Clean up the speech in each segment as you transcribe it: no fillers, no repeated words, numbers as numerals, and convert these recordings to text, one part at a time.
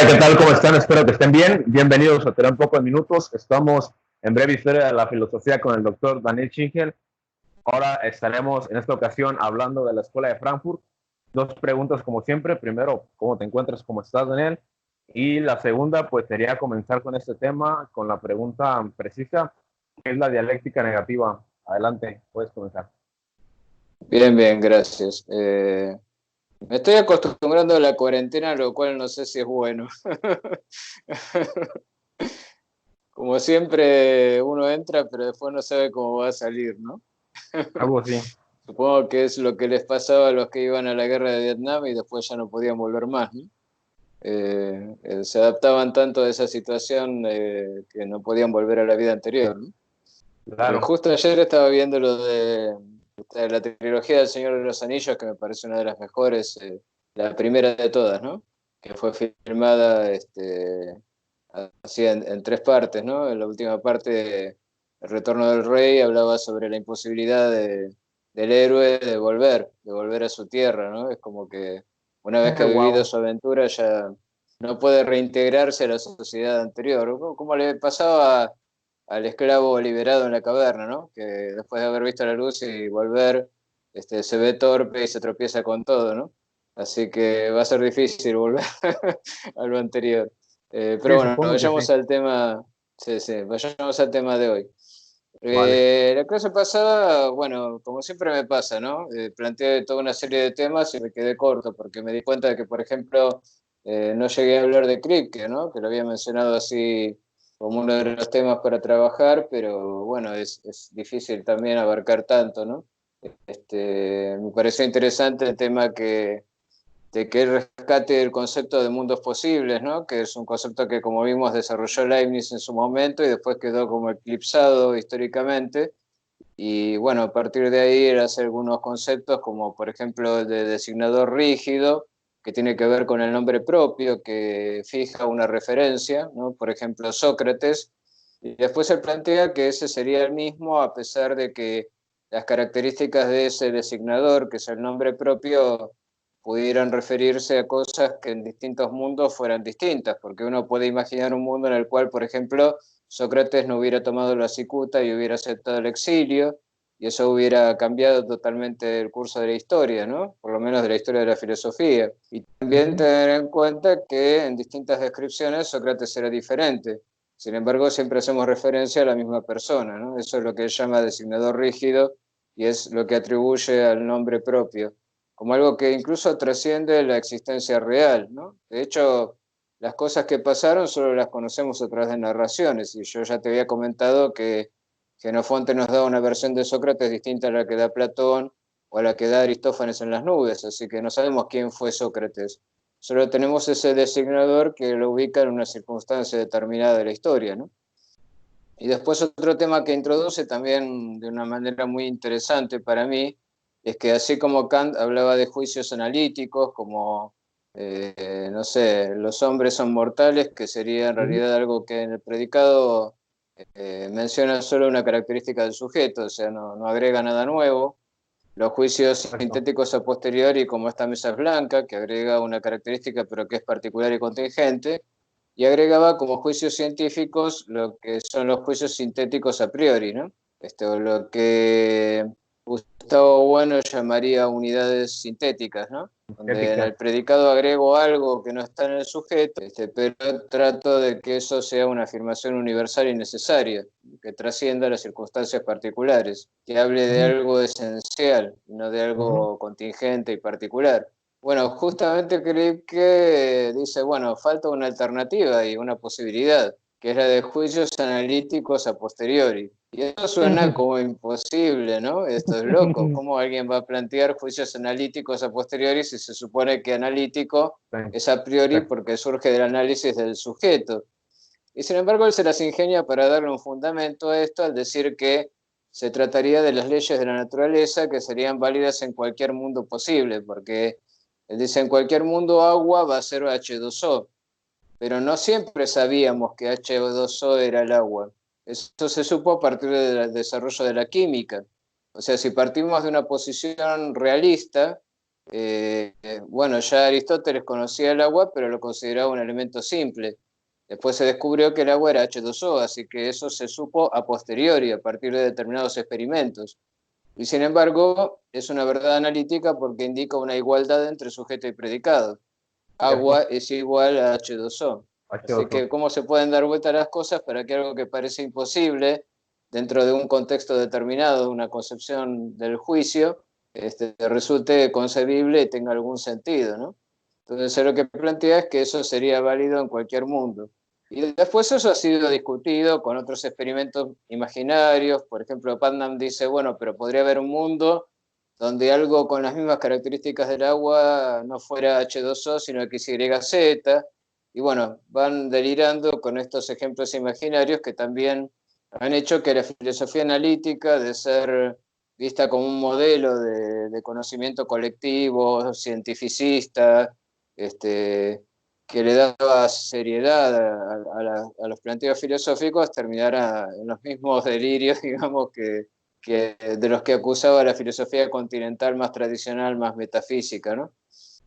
Hola, ¿qué tal? ¿Cómo están? Espero que estén bien. Bienvenidos a Tener un poco de minutos. Estamos en breve historia de la filosofía con el doctor Daniel Schingel. Ahora estaremos en esta ocasión hablando de la Escuela de Frankfurt. Dos preguntas como siempre. Primero, ¿cómo te encuentras? ¿Cómo estás, Daniel? Y la segunda, pues sería comenzar con este tema, con la pregunta precisa, ¿qué es la dialéctica negativa? Adelante, puedes comenzar. Bien, bien, gracias. Me estoy acostumbrando a la cuarentena, lo cual no sé si es bueno. Como siempre, uno entra, pero después no sabe cómo va a salir, ¿no? Algo así. Supongo que es lo que les pasaba a los que iban a la guerra de Vietnam y después ya no podían volver más, ¿no? Se adaptaban tanto a esa situación que no podían volver a la vida anterior, ¿no? Claro. Justo ayer estaba viendo lo de la trilogía del Señor de los Anillos, que me parece una de las mejores, la primera de todas, ¿no? Que fue filmada así en tres partes, ¿no? En la última parte, El Retorno del Rey, hablaba sobre la imposibilidad del héroe de volver a su tierra, ¿no? Es como que una vez que ha vivido Wow. su aventura ya no puede reintegrarse a la sociedad anterior, como le pasaba al esclavo liberado en la caverna, ¿no? Que después de haber visto la luz y volver, se ve torpe y se tropieza con todo, ¿no? Así que va a ser difícil volver a lo anterior. Pero Sí, bueno, supongo que sí. vayamos al tema, sí, sí, vayamos al tema de hoy. Vale. La clase pasada, bueno, como siempre me pasa, ¿no? Planteé toda una serie de temas y me quedé corto porque me di cuenta de que, por ejemplo, no llegué a hablar de Kripke, ¿no? Que lo había mencionado así como uno de los temas para trabajar, pero bueno, es difícil también abarcar tanto, ¿no? Me pareció interesante el tema de que él rescate el concepto de mundos posibles, ¿no? Que es un concepto que, como vimos, desarrolló Leibniz en su momento y después quedó como eclipsado históricamente. Y bueno, a partir de ahí él hace algunos conceptos, como por ejemplo el de designador rígido, que tiene que ver con el nombre propio, que fija una referencia, ¿no? Por ejemplo, Sócrates. Y después él plantea que ese sería el mismo, a pesar de que las características de ese designador, que es el nombre propio, pudieran referirse a cosas que en distintos mundos fueran distintas, porque uno puede imaginar un mundo en el cual, por ejemplo, Sócrates no hubiera tomado la cicuta y hubiera aceptado el exilio, y eso hubiera cambiado totalmente el curso de la historia, ¿no? Por lo menos de la historia de la filosofía. Y también Ujú. tener en cuenta que en distintas descripciones Sócrates era diferente. Sin embargo, siempre hacemos referencia a la misma persona, ¿no? Eso es lo que él llama designador rígido y es lo que atribuye al nombre propio, como algo que incluso trasciende la existencia real, ¿no? De hecho, las cosas que pasaron solo las conocemos a través de narraciones, y yo ya te había comentado que Xenofonte nos da una versión de Sócrates distinta a la que da Platón o a la que da Aristófanes en las nubes, así que no sabemos quién fue Sócrates. Solo tenemos ese designador que lo ubica en una circunstancia determinada de la historia, ¿no? Y después otro tema que introduce también de una manera muy interesante para mí es que así como Kant hablaba de juicios analíticos, como, no sé, los hombres son mortales, que sería en Ujú. realidad algo que en el predicado menciona solo una característica del sujeto, o sea, no agrega nada nuevo. Los juicios Perfecto. sintéticos a posteriori, como esta mesa es blanca, que agrega una característica pero que es particular y contingente, y agregaba como juicios científicos lo que son los juicios sintéticos a priori, ¿no? O lo que Gustavo Bueno llamaría unidades sintéticas, ¿no? Donde en Ética. el predicado agrego algo que no está en el sujeto, pero trato de que eso sea una afirmación universal y necesaria, que trascienda las circunstancias particulares, que hable de Ujú. algo esencial, no de Ujú. algo contingente y particular. Bueno, justamente creí que dice, bueno, falta una alternativa y una posibilidad, que es la de juicios analíticos a posteriori. Y eso suena como imposible, ¿no? Esto es loco. ¿Cómo alguien va a plantear juicios analíticos a posteriori si se supone que analítico es a priori Perfecto. porque surge del análisis del sujeto? Y sin embargo, él se las ingenia para darle un fundamento a esto al decir que se trataría de las leyes de la naturaleza que serían válidas en cualquier mundo posible, porque él dice, en cualquier mundo agua va a ser H2O, pero no siempre sabíamos que H2O era el agua. Esto se supo a partir del desarrollo de la química. O sea, si partimos de una posición realista, bueno, ya Aristóteles conocía el agua, pero lo consideraba un elemento simple. Después se descubrió que el agua era H2O, así que eso se supo a posteriori, a partir de determinados experimentos. Y sin embargo, es una verdad analítica porque indica una igualdad entre sujeto y predicado. Agua ¿cierto? es igual a H2O. Así H2O. que, ¿cómo se pueden dar vuelta las cosas para que algo que parece imposible, dentro de un contexto determinado, una concepción del juicio, resulte concebible y tenga algún sentido, ¿no? Entonces, él lo que plantea es que eso sería válido en cualquier mundo. Y después eso ha sido discutido con otros experimentos imaginarios. Por ejemplo, Putnam dice, bueno, pero podría haber un mundo donde algo con las mismas características del agua no fuera H2O, sino XYZ. Y bueno, van delirando con estos ejemplos imaginarios que también han hecho que la filosofía analítica, de ser vista como un modelo de conocimiento colectivo, cientificista, que le daba seriedad a los planteos filosóficos, terminara en los mismos delirios, digamos, que de los que acusaba la filosofía continental más tradicional, más metafísica, ¿no?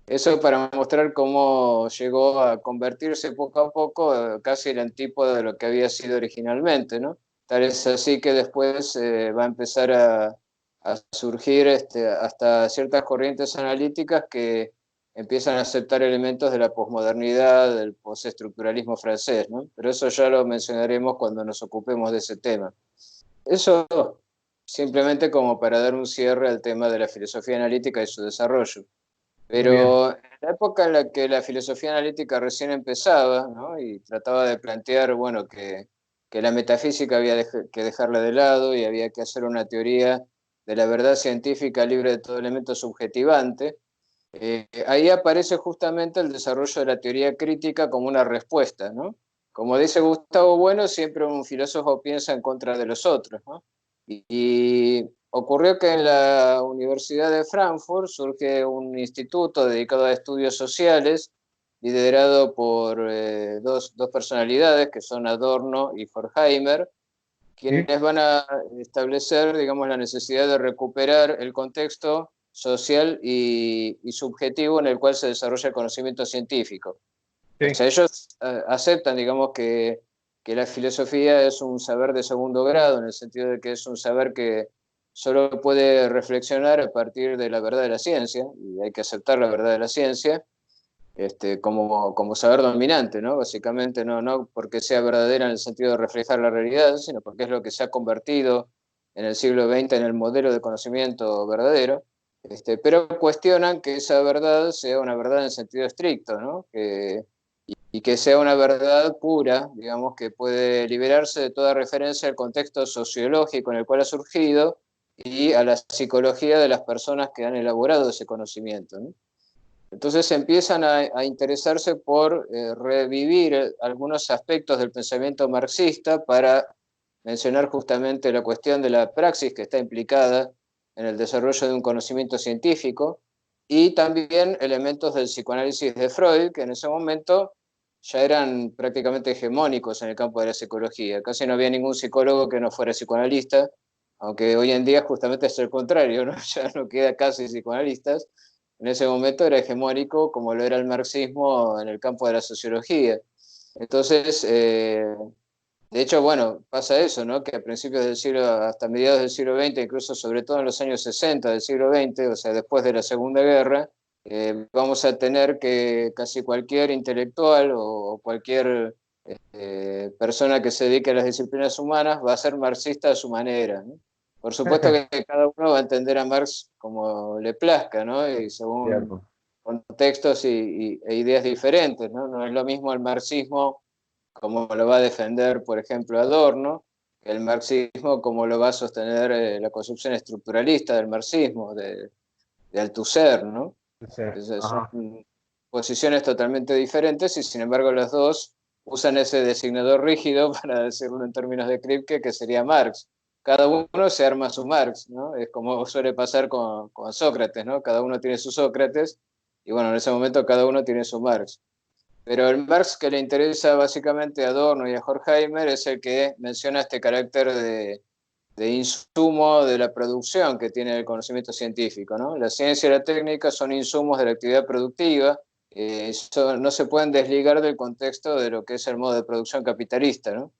Eso para mostrar cómo llegó a convertirse poco a poco casi el antípoda de lo que había sido originalmente, ¿no? Tal es así que después va a empezar a surgir hasta ciertas corrientes analíticas que empiezan a aceptar elementos de la posmodernidad, del postestructuralismo francés, ¿no? Pero eso ya lo mencionaremos cuando nos ocupemos de ese tema. Eso simplemente como para dar un cierre al tema de la filosofía analítica y su desarrollo. Muy bien. Pero en la época en la que la filosofía analítica recién empezaba, ¿no? Y trataba de plantear, bueno, que la metafísica había que dejarla de lado y había que hacer una teoría de la verdad científica libre de todo elemento subjetivante, ahí aparece justamente el desarrollo de la teoría crítica como una respuesta, ¿no? Como dice Gustavo Bueno, siempre un filósofo piensa en contra de los otros, ¿no? Y ocurrió que en la Universidad de Frankfurt surge un instituto dedicado a estudios sociales, liderado por dos personalidades que son Adorno y Horkheimer, Sí, quienes van a establecer, digamos, la necesidad de recuperar el contexto social y subjetivo en el cual se desarrolla el conocimiento científico. O sí, sea, ellos aceptan, digamos, que la filosofía es un saber de segundo grado, en el sentido de que es un saber que solo puede reflexionar a partir de la verdad de la ciencia, y hay que aceptar la verdad de la ciencia, como saber dominante, ¿no? Básicamente, no porque sea verdadera en el sentido de reflejar la realidad, sino porque es lo que se ha convertido en el siglo XX en el modelo de conocimiento verdadero. Pero cuestionan que esa verdad sea una verdad en sentido estricto, ¿no? Y que sea una verdad pura, digamos, que puede liberarse de toda referencia al contexto sociológico en el cual ha surgido y a la psicología de las personas que han elaborado ese conocimiento, ¿no? Entonces empiezan a interesarse por revivir algunos aspectos del pensamiento marxista para mencionar justamente la cuestión de la praxis que está implicada en el desarrollo de un conocimiento científico y también elementos del psicoanálisis de Freud, que en ese momento ya eran prácticamente hegemónicos en el campo de la psicología. Casi no había ningún psicólogo que no fuera psicoanalista, aunque hoy en día justamente es el contrario, ¿no? Ya no queda casi psicoanalistas. En ese momento era hegemónico como lo era el marxismo en el campo de la sociología. Entonces, de hecho, bueno, pasa eso, ¿no? Que a principios del siglo, hasta mediados del siglo XX, incluso sobre todo en los años 60 del siglo XX, o sea, después de la Segunda Guerra, vamos a tener que casi cualquier intelectual o cualquier persona que se dedique a las disciplinas humanas va a ser marxista a su manera, ¿no? Por supuesto que cada uno va a entender a Marx como le plazca, ¿no? Y según cierto. contextos e ideas diferentes, ¿no? No es lo mismo el marxismo como lo va a defender, por ejemplo, Adorno, el marxismo como lo va a sostener la construcción estructuralista del marxismo, de Althusser, ¿no? Sí, Son ajá. posiciones totalmente diferentes y sin embargo los dos usan ese designador rígido, para decirlo en términos de Kripke, que sería Marx. Cada uno se arma su Marx, ¿no? Es como suele pasar con Sócrates, ¿no? Cada uno tiene su Sócrates y bueno, en ese momento cada uno tiene su Marx. Pero el Marx que le interesa básicamente a Adorno y a Horkheimer es el que menciona este carácter de insumo de la producción que tiene el conocimiento científico, ¿no? La ciencia y la técnica son insumos de la actividad productiva, eso no se pueden desligar del contexto de lo que es el modo de producción capitalista, ¿no?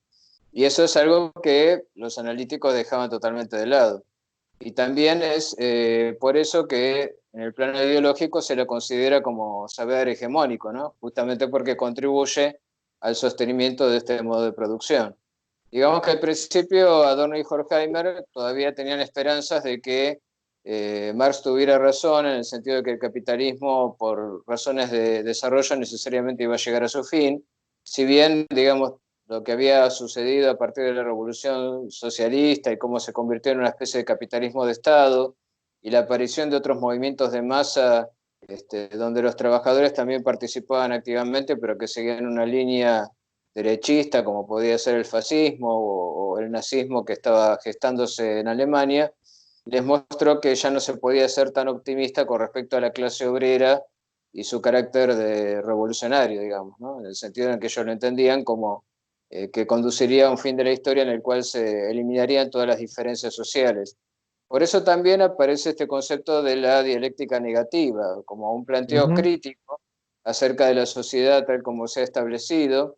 Y eso es algo que los analíticos dejaban totalmente de lado. Y también es por eso que en el plano ideológico se lo considera como saber hegemónico, ¿no? Justamente porque contribuye al sostenimiento de este modo de producción. Digamos que al principio Adorno y Horkheimer todavía tenían esperanzas de que Marx tuviera razón en el sentido de que el capitalismo, por razones de desarrollo, necesariamente iba a llegar a su fin, si bien, digamos, lo que había sucedido a partir de la revolución socialista y cómo se convirtió en una especie de capitalismo de Estado y la aparición de otros movimientos de masa donde los trabajadores también participaban activamente, pero que seguían una línea derechista, como podía ser el fascismo o el nazismo que estaba gestándose en Alemania, les mostró que ya no se podía ser tan optimista con respecto a la clase obrera y su carácter de revolucionario, digamos, ¿no? En el sentido en que ellos lo entendían como que conduciría a un fin de la historia en el cual se eliminarían todas las diferencias sociales. Por eso también aparece este concepto de la dialéctica negativa, como un planteo Ujú, crítico acerca de la sociedad tal como se ha establecido,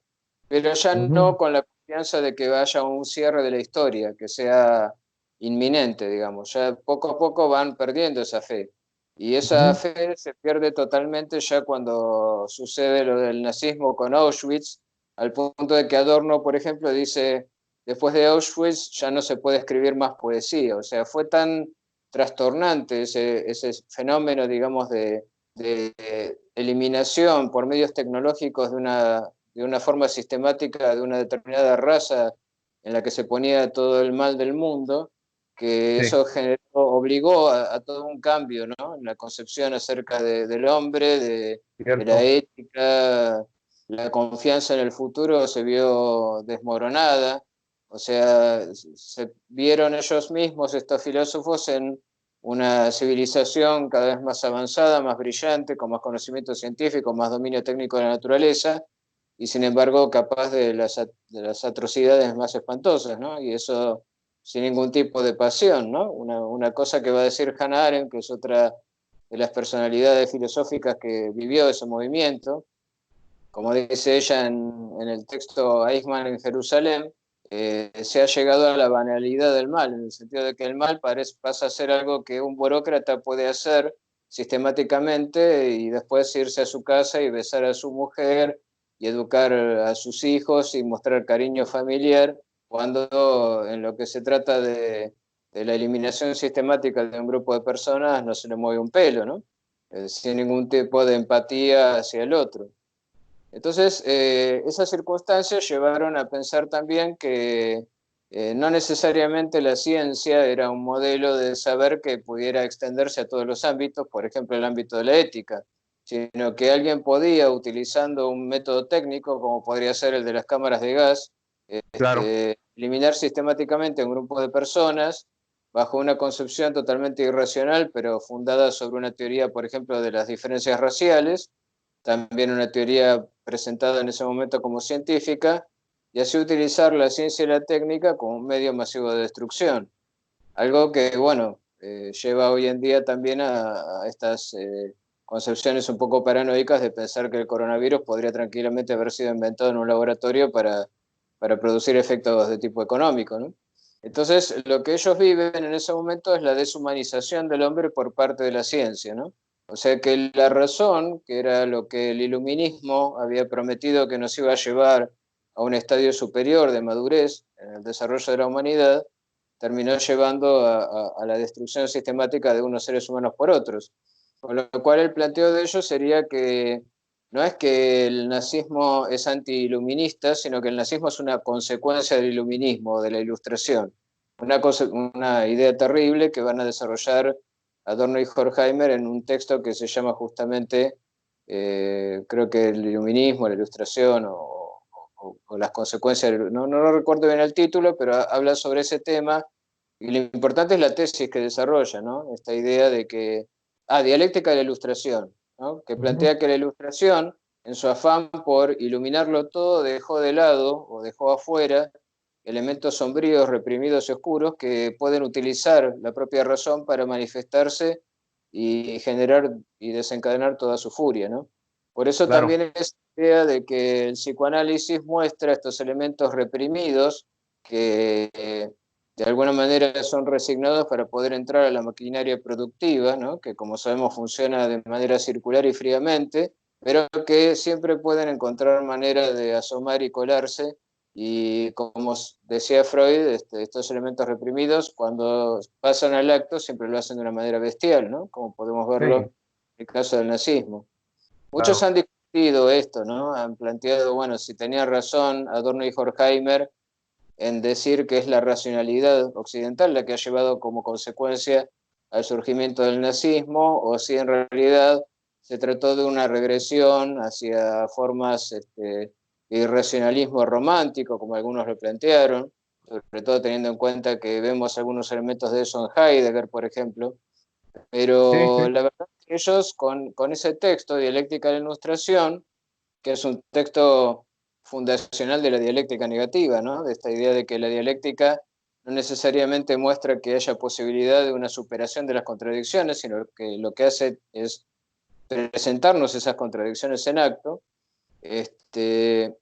pero ya no ujú, con la confianza de que vaya un cierre de la historia, que sea inminente, digamos. Ya poco a poco van perdiendo esa fe. Y esa ujú. fe se pierde totalmente ya cuando sucede lo del nazismo con Auschwitz, al punto de que Adorno, por ejemplo, dice, después de Auschwitz ya no se puede escribir más poesía. O sea, fue tan trastornante ese fenómeno, digamos, de eliminación por medios tecnológicos de una forma sistemática de una determinada raza en la que se ponía todo el mal del mundo, que Sí, eso generó, obligó a todo un cambio, ¿no? En la concepción acerca del hombre, de la cierto. ética, la confianza en el futuro se vio desmoronada, o sea, se vieron ellos mismos, estos filósofos, en una civilización cada vez más avanzada, más brillante, con más conocimiento científico, más dominio técnico de la naturaleza, y sin embargo capaz de las atrocidades más espantosas, ¿no? Y eso sin ningún tipo de pasión, ¿no? Una cosa que va a decir Hannah Arendt, que es otra de las personalidades filosóficas que vivió ese movimiento, como dice ella en el texto Eichmann en Jerusalén, se ha llegado a la banalidad del mal, en el sentido de que el mal pasa a ser algo que un burócrata puede hacer sistemáticamente y después irse a su casa y besar a su mujer y educar a sus hijos y mostrar cariño familiar, cuando en lo que se trata de la eliminación sistemática de un grupo de personas no se le mueve un pelo, ¿no? Sin ningún tipo de empatía hacia el otro. Entonces, esas circunstancias llevaron a pensar también que no necesariamente la ciencia era un modelo de saber que pudiera extenderse a todos los ámbitos, por ejemplo, el ámbito de la ética, sino que alguien podía, utilizando un método técnico, como podría ser el de las cámaras de gas, Claro. eliminar sistemáticamente a un grupo de personas bajo una concepción totalmente irracional, pero fundada sobre una teoría, por ejemplo, de las diferencias raciales, también una teoría presentada en ese momento como científica, y así utilizar la ciencia y la técnica como un medio masivo de destrucción. Algo que, bueno, lleva hoy en día también a estas concepciones un poco paranoicas de pensar que el coronavirus podría tranquilamente haber sido inventado en un laboratorio para producir efectos de tipo económico, ¿no? Entonces, lo que ellos viven en ese momento es la deshumanización del hombre por parte de la ciencia, ¿no? O sea que la razón, que era lo que el iluminismo había prometido que nos iba a llevar a un estadio superior de madurez en el desarrollo de la humanidad, terminó llevando a la destrucción sistemática de unos seres humanos por otros. Con lo cual el planteo de ellos sería que no es que el nazismo es anti-iluminista, sino que el nazismo es una consecuencia del iluminismo, de la ilustración. Una idea terrible que van a desarrollar Adorno y Horkheimer en un texto que se llama justamente, creo que el iluminismo, la ilustración o las consecuencias, no lo recuerdo bien el título, pero habla sobre ese tema y lo importante es la tesis que desarrolla, ¿no? Esta idea de que, dialéctica de la ilustración, ¿no? Que Ujú, plantea que la ilustración, en su afán por iluminarlo todo, dejó de lado o dejó afuera elementos sombríos, reprimidos y oscuros que pueden utilizar la propia razón para manifestarse y generar y desencadenar toda su furia, ¿no? Por eso Claro, también es la idea de que el psicoanálisis muestra estos elementos reprimidos que de alguna manera son resignados para poder entrar a la maquinaria productiva, ¿no? Que como sabemos funciona de manera circular y fríamente, pero que siempre pueden encontrar manera de asomar y colarse. Y como decía Freud, estos elementos reprimidos, cuando pasan al acto, siempre lo hacen de una manera bestial, ¿no? Como podemos verlo sí, en el caso del nazismo. Muchos claro. han discutido esto, ¿no? Han planteado, bueno, si tenía razón Adorno y Horkheimer en decir que es la racionalidad occidental la que ha llevado como consecuencia al surgimiento del nazismo, o si en realidad se trató de una regresión hacia formas de irracionalismo romántico, como algunos lo plantearon, sobre todo teniendo en cuenta que vemos algunos elementos de eso en Heidegger, por ejemplo. Sí, Pero sí, la verdad es que ellos con ese texto, Dialéctica de la Ilustración, que es un texto fundacional de la dialéctica negativa, ¿no? De esta idea de que la dialéctica no necesariamente muestra que haya posibilidad de una superación de las contradicciones, sino que lo que hace es presentarnos esas contradicciones en acto. Este,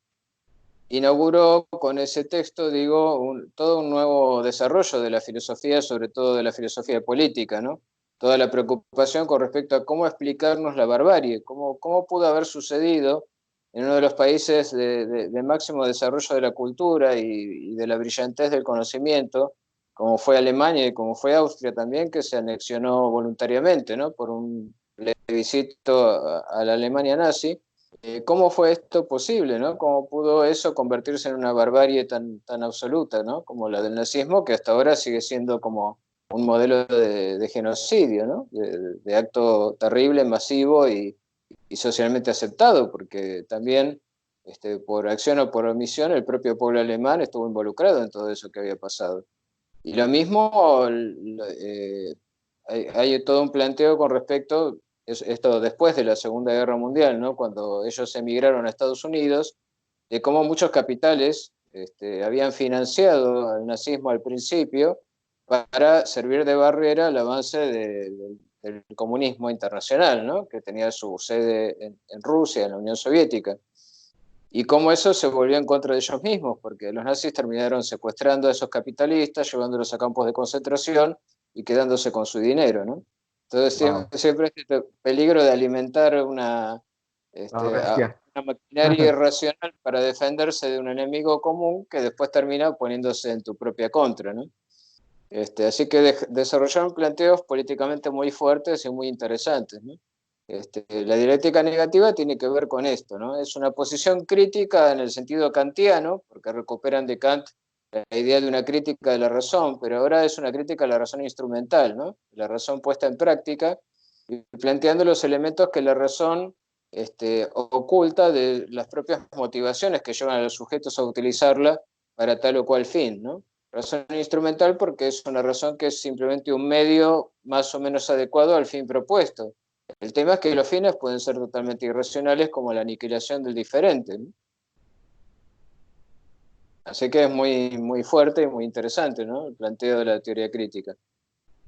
Inauguró con ese texto, digo, todo un nuevo desarrollo de la filosofía, sobre todo de la filosofía política, ¿no? Toda la preocupación con respecto a cómo explicarnos la barbarie, cómo pudo haber sucedido en uno de los países de máximo desarrollo de la cultura y de la brillantez del conocimiento, como fue Alemania y como fue Austria también, que se anexionó voluntariamente, ¿no? Por un plebiscito a la Alemania nazi. ¿Cómo fue esto posible, ¿no? ¿Cómo pudo eso convertirse en una barbarie tan absoluta, ¿no? Como la del nazismo, que hasta ahora sigue siendo como un modelo de genocidio, ¿no? De acto terrible, masivo y socialmente aceptado, porque también por acción o por omisión el propio pueblo alemán estuvo involucrado en todo eso que había pasado. Y lo mismo, hay todo un planteo con respecto, esto después de la Segunda Guerra Mundial, ¿no? Cuando ellos emigraron a Estados Unidos, de cómo muchos capitales habían financiado al nazismo al principio para servir de barrera al avance del comunismo internacional, ¿no? Que tenía su sede en Rusia, en la Unión Soviética. Y cómo eso se volvió en contra de ellos mismos, porque los nazis terminaron secuestrando a esos capitalistas, llevándolos a campos de concentración y quedándose con su dinero, ¿no? Entonces wow, siempre este peligro de alimentar la a bestia. una maquinaria irracional para defenderse de un enemigo común que después termina poniéndose en tu propia contra, ¿no? Así que desarrollaron planteos políticamente muy fuertes y muy interesantes, ¿no? La dialéctica negativa tiene que ver con esto, ¿no? Es una posición crítica en el sentido kantiano, porque recuperan de Kant la idea de una crítica de la razón, pero ahora es una crítica a la razón instrumental, ¿no? La razón puesta en práctica y planteando los elementos que la razón oculta de las propias motivaciones que llevan a los sujetos a utilizarla para tal o cual fin, ¿no? Razón instrumental porque es una razón que es simplemente un medio más o menos adecuado al fin propuesto. El tema es que los fines pueden ser totalmente irracionales, como la aniquilación del diferente, ¿no? Así que es muy fuerte y muy interesante, ¿no? El planteo de la teoría crítica.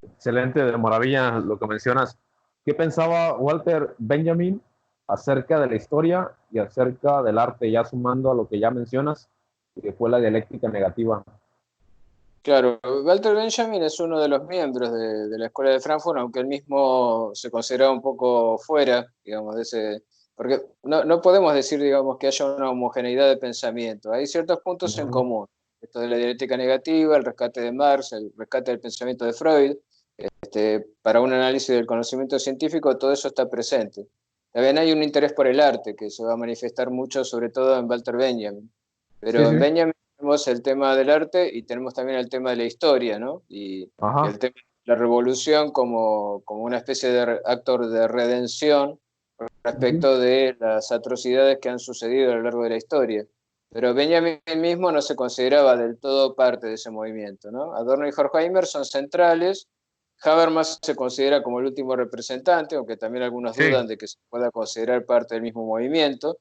Excelente, de maravilla lo que mencionas. ¿Qué pensaba Walter Benjamin acerca de la historia y acerca del arte, ya sumando a lo que ya mencionas, que fue la dialéctica negativa? Claro, Walter Benjamin es uno de los miembros de la Escuela de Frankfurt, aunque él mismo se consideraba un poco fuera, digamos, de ese, porque no podemos decir, digamos, que haya una homogeneidad de pensamiento. Hay ciertos puntos en Ujú. común. Esto de la dialéctica negativa, el rescate de Marx, el rescate del pensamiento de Freud, para un análisis del conocimiento científico, todo eso está presente. También hay un interés por el arte que se va a manifestar mucho, sobre todo en Walter Benjamin. Sí, Pero en sí, Benjamin tenemos el tema del arte y tenemos también el tema de la historia, ¿no? Y el ajá, tema de la revolución como una especie de actor de redención ujú. respecto de las atrocidades que han sucedido a lo largo de la historia. Pero Benjamin mismo no se consideraba del todo parte de ese movimiento, ¿no? Adorno y Horkheimer son centrales. Habermas se considera como el último representante, aunque también algunos Sí, dudan de que se pueda considerar parte del mismo movimiento.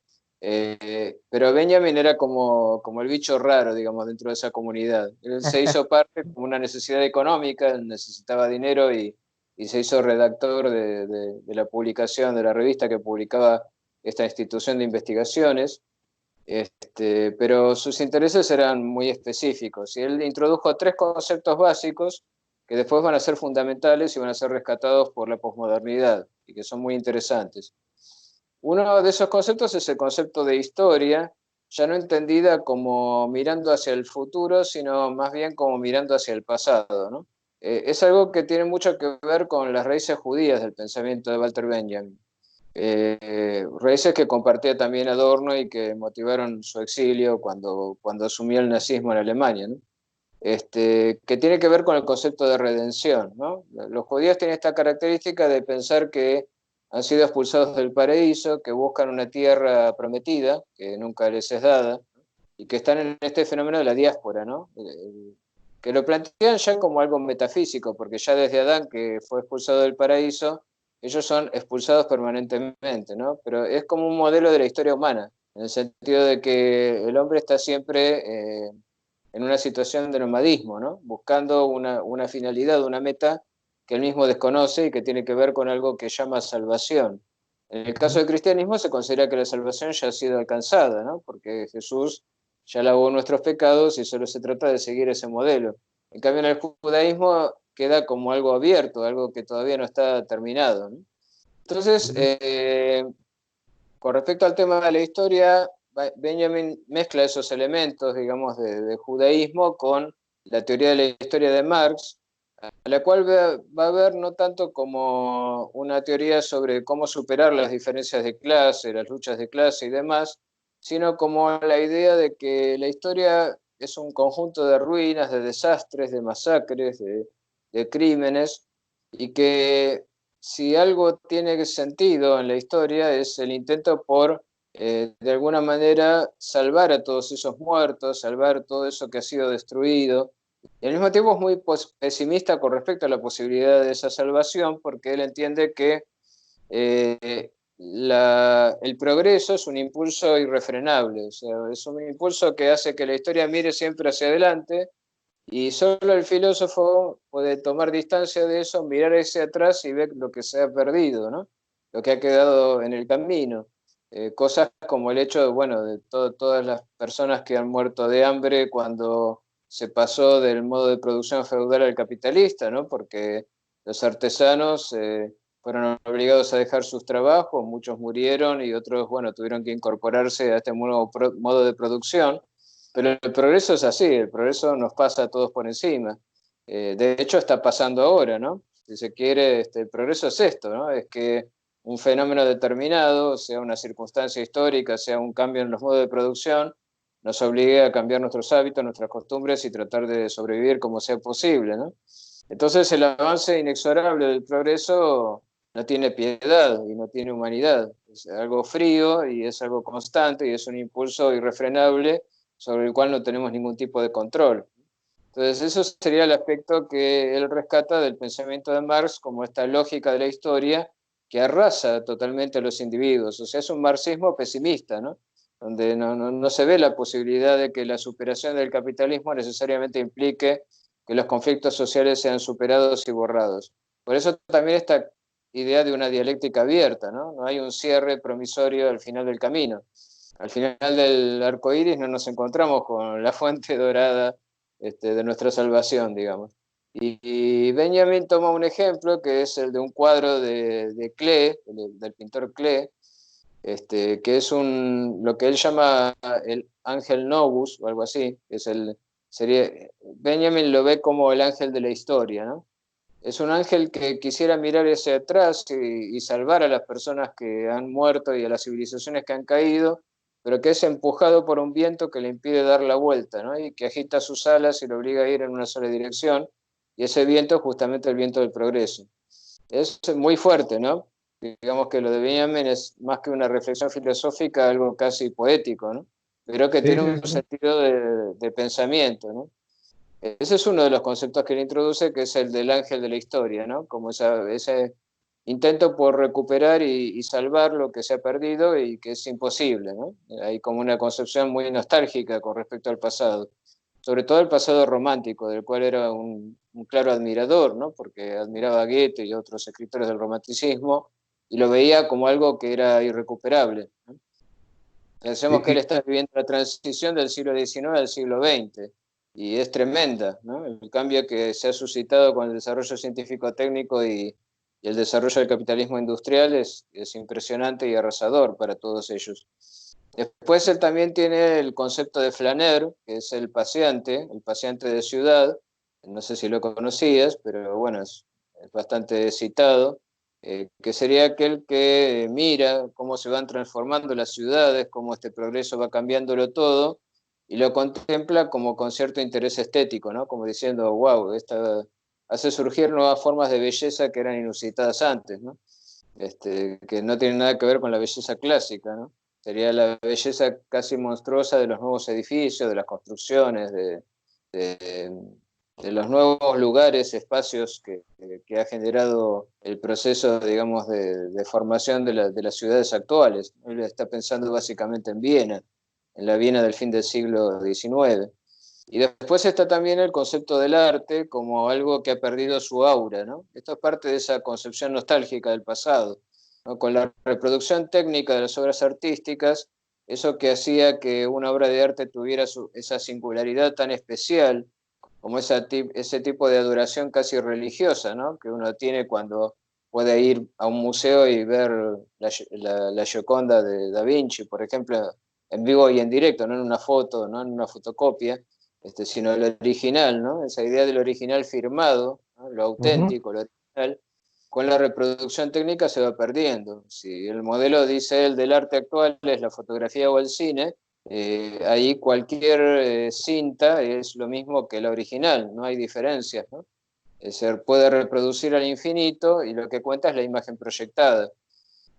Pero Benjamin era como el bicho raro, digamos, dentro de esa comunidad. Él se hizo parte como una necesidad económica, él necesitaba dinero y se hizo redactor de la publicación, de la revista que publicaba esta institución de investigaciones. Pero sus intereses eran muy específicos y él introdujo tres conceptos básicos que después van a ser fundamentales y van a ser rescatados por la posmodernidad y que son muy interesantes. Uno de esos conceptos es el concepto de historia, ya no entendida como mirando hacia el futuro, sino más bien como mirando hacia el pasado, ¿no? Es algo que tiene mucho que ver con las raíces judías del pensamiento de Walter Benjamin. Raíces que compartía también Adorno y que motivaron su exilio cuando asumió el nazismo en Alemania, ¿no? Que tiene que ver con el concepto de redención, ¿no? Los judíos tienen esta característica de pensar que han sido expulsados del paraíso, que buscan una tierra prometida, que nunca les es dada, y que están en este fenómeno de la diáspora, ¿no? Que lo plantean ya como algo metafísico, porque ya desde Adán, que fue expulsado del paraíso, ellos son expulsados permanentemente, ¿no? Pero es como un modelo de la historia humana, en el sentido de que el hombre está siempre en una situación de nomadismo, ¿no? Buscando una finalidad, una meta que él mismo desconoce y que tiene que ver con algo que llama salvación. En el caso del cristianismo se considera que la salvación ya ha sido alcanzada, ¿no? Porque Jesús ya lavó nuestros pecados y solo se trata de seguir ese modelo. En cambio, en el judaísmo queda como algo abierto, algo que todavía no está terminado, ¿no? Entonces, con respecto al tema de la historia, Benjamin mezcla esos elementos, digamos, de judaísmo con la teoría de la historia de Marx, a la cual va a ver no tanto como una teoría sobre cómo superar las diferencias de clase, las luchas de clase y demás, sino como la idea de que la historia es un conjunto de ruinas, de desastres, de masacres, de crímenes, y que si algo tiene sentido en la historia es el intento por, de alguna manera, salvar a todos esos muertos, salvar todo eso que ha sido destruido. Y al mismo tiempo es muy pesimista con respecto a la posibilidad de esa salvación, porque él entiende que el progreso es un impulso irrefrenable, o sea, es un impulso que hace que la historia mire siempre hacia adelante y solo el filósofo puede tomar distancia de eso, mirar hacia atrás y ver lo que se ha perdido, ¿no? Lo que ha quedado en el camino. Cosas como el hecho, bueno, de todas las personas que han muerto de hambre cuando se pasó del modo de producción feudal al capitalista, ¿no? Porque los artesanos fueron obligados a dejar sus trabajos, muchos murieron y otros, bueno, tuvieron que incorporarse a este nuevo modo de producción. Pero el progreso es así, el progreso nos pasa a todos por encima. De hecho, está pasando ahora, ¿no? Si se quiere, el progreso es esto, ¿no? Es que un fenómeno determinado, sea una circunstancia histórica, sea un cambio en los modos de producción, nos obligue a cambiar nuestros hábitos, nuestras costumbres y tratar de sobrevivir como sea posible, ¿no? Entonces, el avance inexorable del progreso no tiene piedad y no tiene humanidad. Es algo frío y es algo constante y es un impulso irrefrenable sobre el cual no tenemos ningún tipo de control. Entonces, eso sería el aspecto que él rescata del pensamiento de Marx como esta lógica de la historia que arrasa totalmente a los individuos. O sea, es un marxismo pesimista, ¿no? Donde no se ve la posibilidad de que la superación del capitalismo necesariamente implique que los conflictos sociales sean superados y borrados. Por eso también esta idea de una dialéctica abierta, ¿no? No hay un cierre promisorio al final del camino. Al final del arco iris no nos encontramos con la fuente dorada de nuestra salvación, digamos. Y Benjamin toma un ejemplo que es el de un cuadro de Klee, del pintor Klee, que es lo que él llama el ángel Novus o algo así, que es Benjamin lo ve como el ángel de la historia, ¿no? Es un ángel que quisiera mirar hacia atrás y salvar a las personas que han muerto y a las civilizaciones que han caído, pero que es empujado por un viento que le impide dar la vuelta, ¿no? Y que agita sus alas y lo obliga a ir en una sola dirección, y ese viento es justamente el viento del progreso. Es muy fuerte, ¿no? Digamos que lo de Benjamin es más que una reflexión filosófica, algo casi poético, ¿no? Pero que Sí, tiene sí, un sí. sentido de pensamiento, ¿no? Ese es uno de los conceptos que él introduce, que es el del ángel de la historia, ¿no? Como ese intento por recuperar y salvar lo que se ha perdido y que es imposible, ¿no? Hay como una concepción muy nostálgica con respecto al pasado, sobre todo el pasado romántico, del cual era un claro admirador, ¿no? Porque admiraba a Goethe y otros escritores del romanticismo y lo veía como algo que era irrecuperable, ¿no? Pensemos que él Y, está viviendo la transición del siglo XIX al siglo XX y es tremenda, ¿no? El cambio que se ha suscitado con el desarrollo científico-técnico y el desarrollo del capitalismo industrial es impresionante y arrasador para todos ellos. Después él también tiene el concepto de flaner, que es el paseante de ciudad, no sé si lo conocías, pero bueno, es bastante citado, que sería aquel que mira cómo se van transformando las ciudades, cómo este progreso va cambiándolo todo, y lo contempla como con cierto interés estético, ¿no? Como diciendo, wow, esta hace surgir nuevas formas de belleza que eran inusitadas antes, ¿no? Que no tienen nada que ver con la belleza clásica, ¿no? Sería la belleza casi monstruosa de los nuevos edificios, de las construcciones, de, de los nuevos lugares, espacios que ha generado el proceso, digamos, de formación de las ciudades actuales. Él está pensando básicamente en Viena, en la Viena del fin del siglo XIX. Y después está también el concepto del arte como algo que ha perdido su aura, ¿no? Esto es parte de esa concepción nostálgica del pasado, ¿no? Con la reproducción técnica de las obras artísticas, eso que hacía que una obra de arte tuviera esa singularidad tan especial, como ese tipo de adoración casi religiosa, ¿no? Que uno tiene cuando puede ir a un museo y ver la Gioconda de Da Vinci, por ejemplo, en vivo y en directo, no en una foto, no en una fotocopia, sino el original, ¿no? Esa idea del original firmado, ¿no? Lo ujú. auténtico, lo original, con la reproducción técnica se va perdiendo. Si el modelo, dice él, del arte actual es la fotografía o el cine, ahí cualquier cinta es lo mismo que la original, no hay diferencias, ¿no? Se puede reproducir al infinito y lo que cuenta es la imagen proyectada.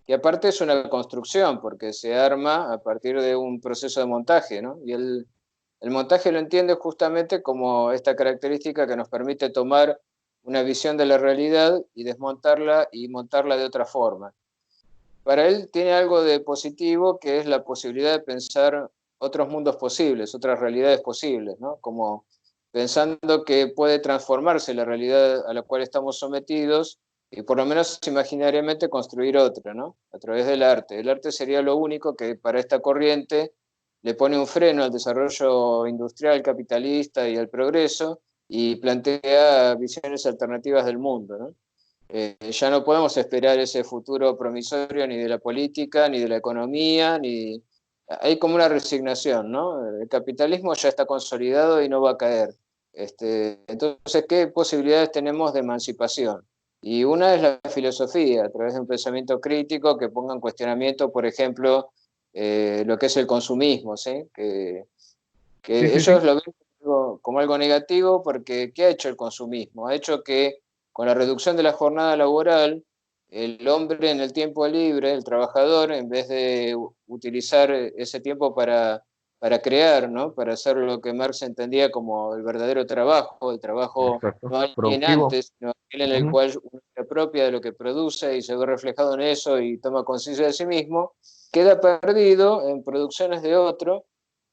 Y aparte es una construcción, porque se arma a partir de un proceso de montaje, ¿no? Y el montaje lo entiende justamente como esta característica que nos permite tomar una visión de la realidad y desmontarla y montarla de otra forma. Para él tiene algo de positivo, que es la posibilidad de pensar otros mundos posibles, otras realidades posibles, ¿no? Como pensando que puede transformarse la realidad a la cual estamos sometidos y por lo menos imaginariamente construir otra, ¿no? A través del arte. El arte sería lo único que para esta corriente le pone un freno al desarrollo industrial, capitalista y al progreso y plantea visiones alternativas del mundo, ¿no? Ya no podemos esperar ese futuro promisorio ni de la política, ni de la economía, ni... Hay como una resignación, ¿no? El capitalismo ya está consolidado y no va a caer. Entonces, ¿qué posibilidades tenemos de emancipación? Y una es la filosofía, a través de un pensamiento crítico que ponga en cuestionamiento, por ejemplo, lo que es el consumismo, ¿sí? Sí, Que sí, sí. ellos lo ven como algo negativo porque ¿qué ha hecho el consumismo? Ha hecho que con la reducción de la jornada laboral, el hombre en el tiempo libre, el trabajador, en vez de utilizar ese tiempo para crear, ¿no? Para hacer lo que Marx entendía como el trabajo Exacto. no Productivo. alienante, sino aquel en el Ujú. cual uno se apropia de lo que produce y se ve reflejado en eso y toma conciencia de sí mismo, queda perdido en producciones de otro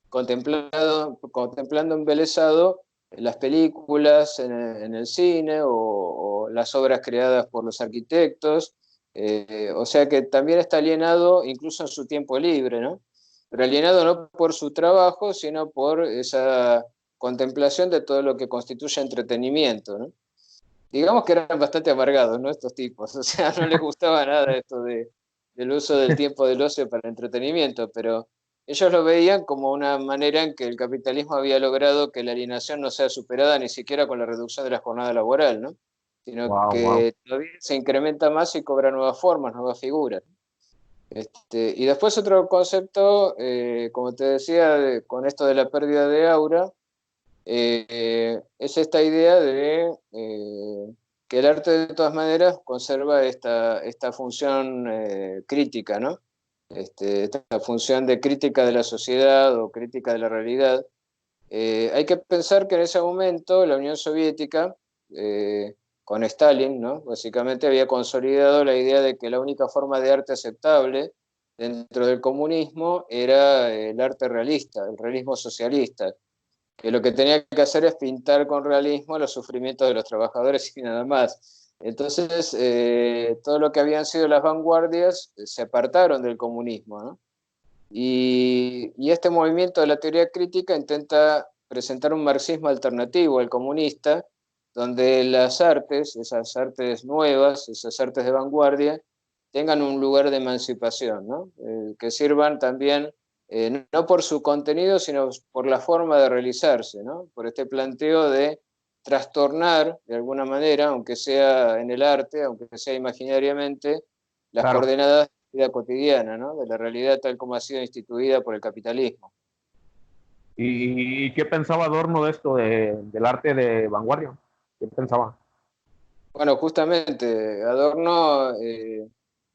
contemplando embelesado las películas en el cine o las obras creadas por los arquitectos, o sea que también está alienado incluso en su tiempo libre, ¿no? Pero alienado no por su trabajo, sino por esa contemplación de todo lo que constituye entretenimiento, ¿no? Digamos que eran bastante amargados, ¿no? Estos tipos, o sea, no les gustaba nada esto del uso del tiempo del ocio para el entretenimiento, pero ellos lo veían como una manera en que el capitalismo había logrado que la alienación no sea superada ni siquiera con la reducción de la jornada laboral, ¿no? Sino Wow, wow. que todavía se incrementa más y cobra nuevas formas, nuevas figuras. Y después otro concepto, como te decía, con esto de la pérdida de aura, es esta idea de que el arte de todas maneras conserva esta función crítica, ¿no? Esta función de crítica de la sociedad o crítica de la realidad. Hay que pensar que en ese momento la Unión Soviética con Stalin, ¿no? Básicamente había consolidado la idea de que la única forma de arte aceptable dentro del comunismo era el arte realista, el realismo socialista, que lo que tenía que hacer es pintar con realismo los sufrimientos de los trabajadores y nada más. Entonces, todo lo que habían sido las vanguardias se apartaron del comunismo, ¿no? Y este movimiento de la teoría crítica intenta presentar un marxismo alternativo al comunista, donde las artes, esas artes nuevas, esas artes de vanguardia, tengan un lugar de emancipación, ¿no? Que sirvan también, no por su contenido, sino por la forma de realizarse, ¿no? Por este planteo de trastornar, de alguna manera, aunque sea en el arte, aunque sea imaginariamente, las Claro. coordenadas vida cotidiana, ¿no? De la realidad tal como ha sido instituida por el capitalismo. ¿Y qué pensaba Adorno de esto, del arte de vanguardia? ¿Qué pensaba? Bueno, justamente Adorno,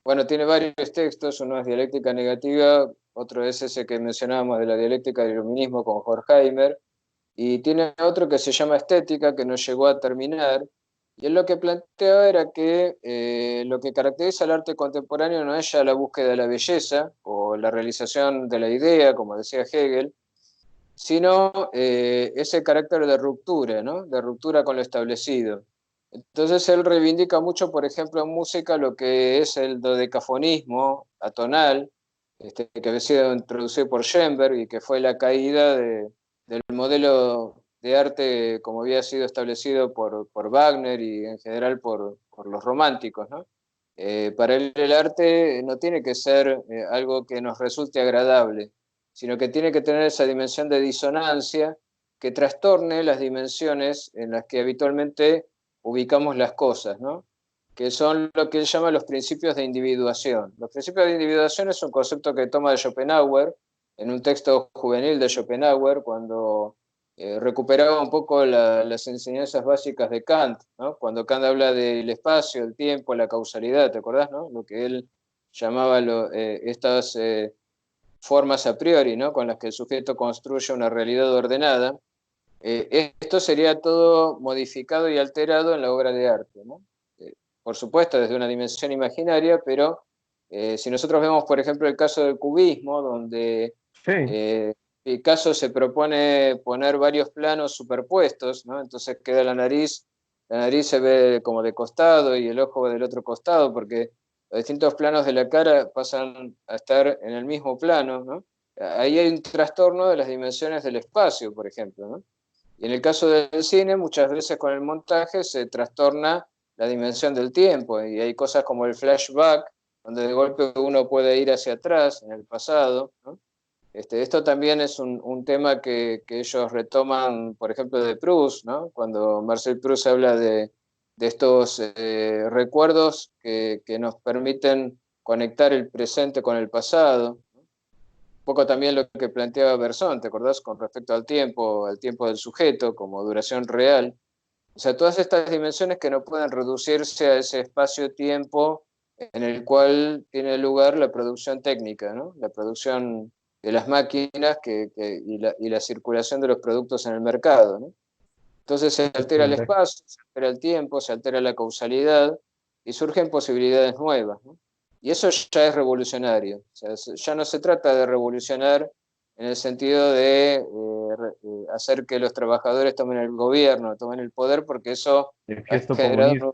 bueno, tiene varios textos, uno es dialéctica negativa, otro es ese que mencionábamos de la dialéctica del iluminismo con Horkheimer, y tiene otro que se llama estética, que no llegó a terminar, y él lo que planteaba era que lo que caracteriza al arte contemporáneo no es ya la búsqueda de la belleza o la realización de la idea, como decía Hegel, sino ese carácter de ruptura, ¿no? De ruptura con lo establecido. Entonces él reivindica mucho, por ejemplo, en música lo que es el dodecafonismo atonal, que había sido introducido por Schoenberg y que fue la caída del modelo de arte como había sido establecido por Wagner y en general por los románticos, ¿no? Para él el arte no tiene que ser algo que nos resulte agradable, sino que tiene que tener esa dimensión de disonancia que trastorne las dimensiones en las que habitualmente ubicamos las cosas, ¿no? Que son lo que él llama los principios de individuación. Los principios de individuación es un concepto que toma de Schopenhauer, en un texto juvenil de Schopenhauer, cuando recuperaba un poco las enseñanzas básicas de Kant, ¿no? Cuando Kant habla del espacio, el tiempo, la causalidad, ¿te acordás, no? Lo que él llamaba estas formas a priori, ¿no? Con las que el sujeto construye una realidad ordenada. Esto sería todo modificado y alterado en la obra de arte, ¿no? Por supuesto, desde una dimensión imaginaria, pero si nosotros vemos, por ejemplo, el caso del cubismo, donde Sí, Picasso se propone poner varios planos superpuestos, ¿no? Entonces queda la nariz se ve como de costado y el ojo del otro costado, porque los distintos planos de la cara pasan a estar en el mismo plano, ¿no? Ahí hay un trastorno de las dimensiones del espacio, por ejemplo, ¿no? Y en el caso del cine, muchas veces con el montaje se trastorna la dimensión del tiempo y hay cosas como el flashback, donde de golpe uno puede ir hacia atrás, en el pasado, ¿no? Esto también es un tema que ellos retoman, por ejemplo, de Proust, ¿no? Cuando Marcel Proust habla de estos recuerdos que nos permiten conectar el presente con el pasado. Un poco también lo que planteaba Berzón, ¿te acordás? Con respecto al tiempo del sujeto como duración real. O sea, todas estas dimensiones que no pueden reducirse a ese espacio-tiempo en el cual tiene lugar la producción técnica, ¿no? La producción de las máquinas y la circulación de los productos en el mercado, ¿no? Entonces se altera el exactamente. espacio, se altera el tiempo, se altera la causalidad y surgen posibilidades nuevas, ¿no? Y eso ya es revolucionario. O sea, ya no se trata de revolucionar en el sentido de hacer que los trabajadores tomen el gobierno, tomen el poder, porque eso El ha gesto generado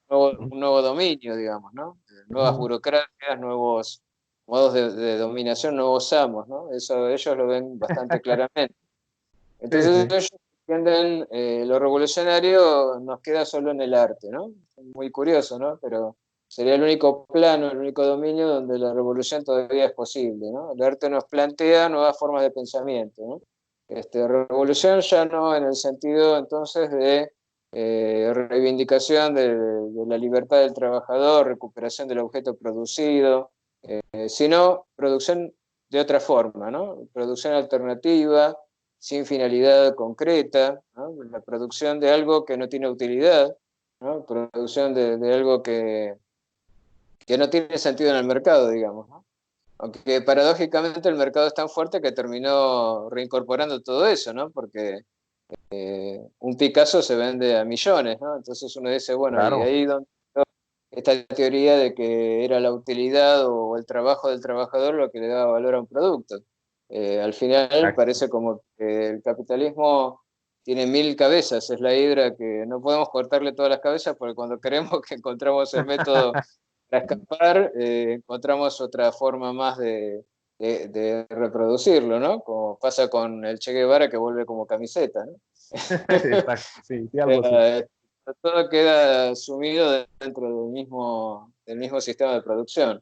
comunista. un nuevo dominio, digamos, ¿no? Nuevas Ujú. burocracias, nuevos modos de dominación, nuevos amos, ¿no? Eso ellos lo ven bastante claramente. Sí, Entonces sí. ellos entienden lo revolucionario nos queda solo en el arte, ¿no? Muy curioso, ¿no? Pero sería el único plano, el único dominio donde la revolución todavía es posible, ¿no? El arte nos plantea nuevas formas de pensamiento, ¿no? Revolución ya no en el sentido entonces de reivindicación de la libertad del trabajador, recuperación del objeto producido, sino producción de otra forma, ¿no? Producción alternativa, sin finalidad concreta, ¿no? La producción de algo que no tiene utilidad, ¿no? Producción de algo que no tiene sentido en el mercado, digamos, ¿no? Aunque paradójicamente el mercado es tan fuerte que terminó reincorporando todo eso, ¿no? Porque un Picasso se vende a millones, ¿no? Entonces uno dice, bueno, y Claro, ahí donde esta teoría de que era la utilidad o el trabajo del trabajador lo que le daba valor a un producto. Al final exacto. parece como que el capitalismo tiene mil cabezas, es la hidra que no podemos cortarle todas las cabezas porque cuando queremos que encontramos el método para escapar, encontramos otra forma más de reproducirlo, ¿no? Como pasa con el Che Guevara que vuelve como camiseta, ¿no? Exacto, sí, sí, algo así. Todo queda sumido dentro del mismo sistema de producción.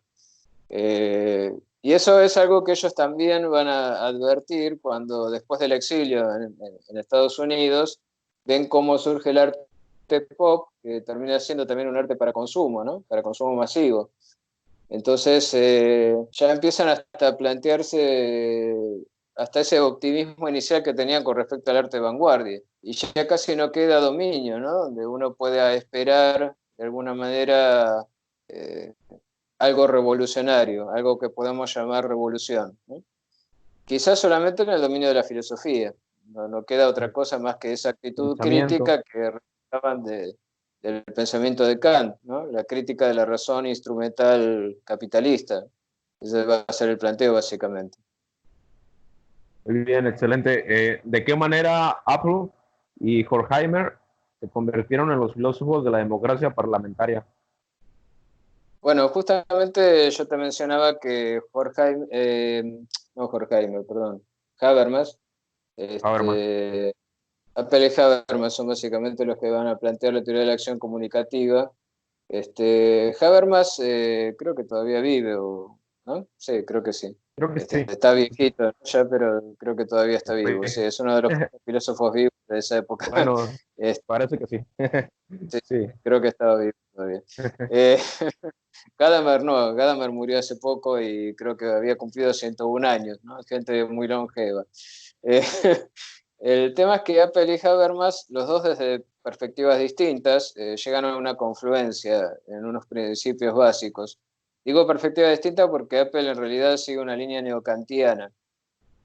Y eso es algo que ellos también van a advertir cuando después del exilio en Estados Unidos ven cómo surge el arte pop, que termina siendo también un arte para consumo, ¿no? Para consumo masivo. Entonces ya empiezan hasta a plantearse hasta ese optimismo inicial que tenían con respecto al arte de vanguardia. Y ya casi no queda dominio, ¿no? Donde uno pueda esperar de alguna manera eh, algo revolucionario, algo que podamos llamar revolución, ¿no? Quizás solamente en el dominio de la filosofía. No queda otra cosa más que esa actitud Pensamiento. crítica que realizaban del pensamiento de Kant, ¿no? La crítica de la razón instrumental capitalista. Ese va a ser el planteo, básicamente. Muy bien, excelente. ¿De qué manera Apple y Horkheimer se convirtieron en los filósofos de la democracia parlamentaria? Bueno, justamente yo te mencionaba que no Horkheimer, perdón, Habermas, Habermas. este, Apple y Habermas son básicamente los que van a plantear la teoría de la acción comunicativa. Habermas creo que todavía vive, ¿no? Sí, creo que sí. Creo que sí. Está viejito, ¿no? Ya, pero creo que todavía está vivo. Sí, Fue- es uno de los filósofos vivos de esa época. Bueno, Este, parece que sí. sí, Sí. creo que estaba vivo todavía. Eh, Gadamer no, Gadamer murió hace poco y creo que había cumplido 101 años, ¿no? Gente muy longeva. Eh, el tema es que Apple y Habermas, los dos desde perspectivas distintas, llegan a una confluencia en unos principios básicos. Digo perspectiva distinta porque Apple en realidad sigue una línea neocantiana.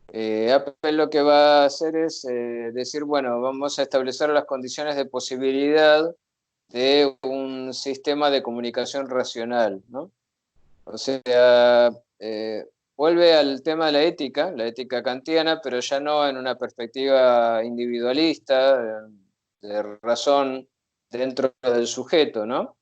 Apple lo que va a hacer es decir, bueno, vamos a establecer las condiciones de posibilidad de un sistema de comunicación racional, ¿no? O sea, eh, vuelve al tema de la ética kantiana, pero ya no en una perspectiva individualista, de razón dentro del sujeto, ¿no?